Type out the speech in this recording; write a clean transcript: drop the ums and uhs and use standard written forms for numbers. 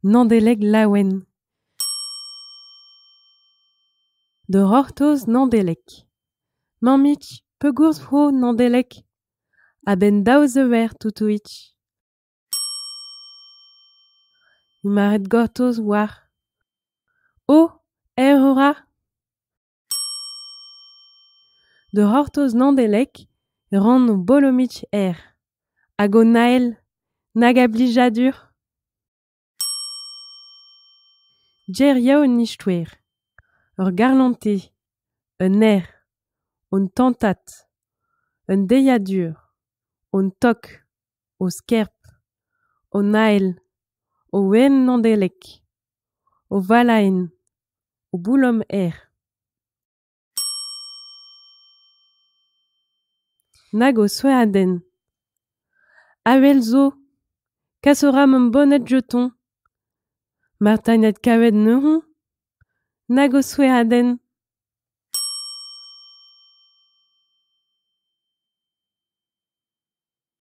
Nandeleg laouen. De rortoz nandelek. Mamitch, pegours ho nandelek. A ben daouzever toutouitch. Umaret gortoz war. Oh, ora. De rortoz nandelek, ran no bolomitch Hag o nael, nag a blijadur. Djer yaou nishtouer. Ur garlante, un on tentat, un deiadur, on tok, o skerp, o nael, o wen nandelek, o valaen, o boulom Nag o soaden. Avel zo, kasoram un bonnet jeton. Martagnet kavet neuron. Nag o soaden.